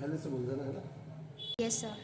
पहले से बोल देना है ना। Yes sir.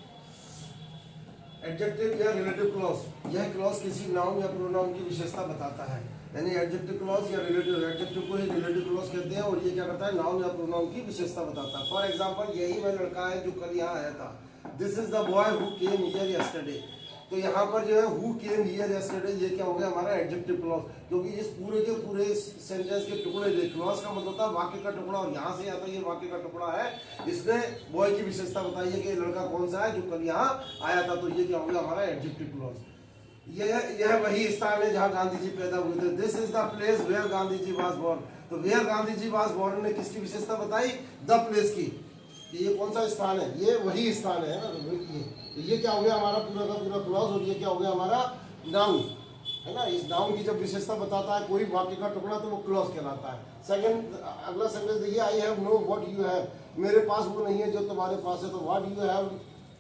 एडजेक्टिव या रिलेटिव क्लॉज, यह क्लॉज किसी नाउन या प्रोनाउन की विशेषता बताता है। यानी एडजेक्टिव क्लॉज या रिलेटिव, एडजेक्टिव को ही रिलेटिव क्लॉज कहते हैं और ये क्या करता है, नाउन या प्रोनाउन की विशेषता बताता है। फॉर एग्जांपल, यही वह लड़का है जो कल यहाँ आया था। This is the boy who came here yesterday. तो यहाँ पर जो है हु केम हियर यस्टरडे, ये क्या हो गया हमारा एडजेक्टिव क्लॉज, क्योंकि इस पूरे के पूरे सेंटेंस के टुकड़े, क्लॉज का मतलब होता है वाक्य का टुकड़ा, और यहाँ से आता है ये वाक्य का टुकड़ा है। इसने बॉय की विशेषता बताई है कि ये लड़का कौन सा है जो कल यहाँ आया था। तो ये क्या हो गया हमारा एडजेक्टिव क्लॉज। यह वही स्थान है जहाँ गांधी जी पैदा हुए थे। This is the place where Gandhi ji was born. तो where Gandhi ji was born ने किसकी विशेषता बताई, द प्लेस की, कि ये कौन सा स्थान है, ये वही स्थान है ना। तो ये क्या हो गया हमारा पूरा का पूरा क्लॉज, और ये क्या हो गया हमारा नाउन, है ना। इस नाउन की जब विशेषता बताता है कोई वाक्य का टुकड़ा तो वो क्लॉज कहलाता है। सेकंड, अगला सेंटेंस देखिए, आई have know what you have. मेरे पास वो नहीं है जो तुम्हारे पास है। तो व्हाट यू हैव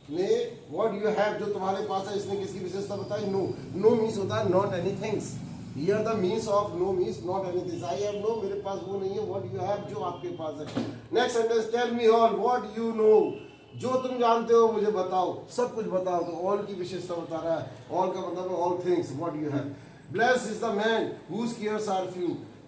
ने व्हाट यू हैव जो तुम्हारे पास है, इसने किसकी विशेषता बताई, नो। नो मीन्स होता है not anythings. Here the means of no means not anything. I have no, मेरे पास वो नहीं है, व्हाट यू हैव जो आपके पास है। Next sentence, tell me all what you know, जो तुम जानते हो मुझे बताओ, सब कुछ बताओ। तो ऑल की विशेषता बता रहा है। ऑल का मतलब है all things, what you have. Blessed is the man whose cares are few.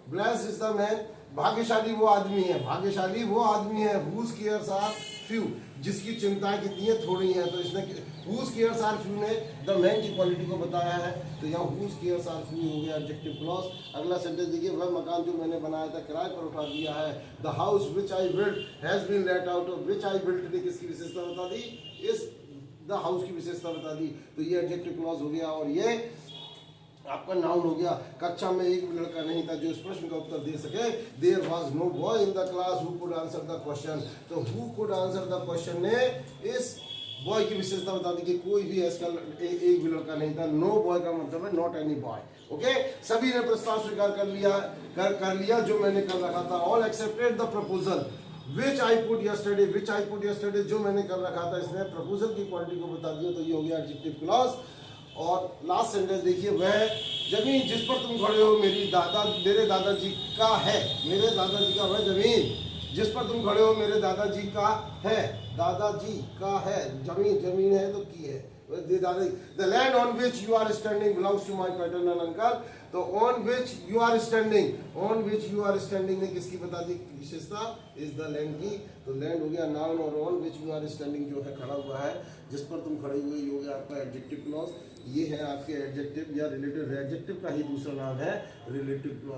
Blessed is the man, भाग्यशाली वो आदमी है, भाग्यशाली वो आदमी है, हुज केयर्स आर फ्यू, जिसकी चिंताएं कितनी है, थोड़ी है। तो इसने हुज केयर्स आर फ्यू ने द मैन की क्वालिटी को बताया है। तो यहाँ हुज केयर्स आर फ्यू हो गया एडजेक्टिव क्लॉज। अगला सेंटेंस देखिए, वह मकान जो मैंने बनाया था किराए पर उठा दिया है। The house which I built has been let out. Of which I built ने किसकी विशेषता बता दी, इस द हाउस की विशेषता बता दी। तो ये एडजेक्टिव क्लॉज हो गया और ये आपका नाउन हो गया। कक्षा में एक भी लड़का नहीं था जो इस प्रश्न का उत्तर दे सके। There was no boy in the class who could answer the question. तो who could answer the question ने इस बॉय की विशेषता बता दी कि कोई भी ऐसा एक भी लड़का नहीं था। नो बॉय का मतलब है नॉट एनी बॉय। ओके, सभी ने प्रस्ताव स्वीकार कर लिया जो मैंने कर रखा था। All accepted the proposal which I put yesterday. Which I put yesterday जो मैंने कर रखा था, इसने प्रपोजल की क्वालिटी को बता दिया। तो ये हो गया एडजेक्टिव क्लॉज। और लास्ट सेंटेंस देखिए, वह जमीन जिस पर तुम खड़े हो मेरे दादाजी का है। मेरे दादाजी का वह जमीन जिस पर तुम खड़े हो मेरे दादाजी का है। दादाजी का है, जमीन है तो की है दादाजी। The land on which you are standing belongs to my paternal uncle. तो on which you are standing ने किसकी बता दी विशेषता, इज द लैंड की। तो लैंड हो गया नाउन, और on which you are standing जो है खड़ा हुआ है, जिस पर तुम खड़े हुए, ये हो गया आपका एडजेक्टिव क्लॉज। ये है आपके एडजेक्टिव या रिलेटिव। एडजेक्टिव का ही दूसरा नाम है रिलेटिव क्लॉज।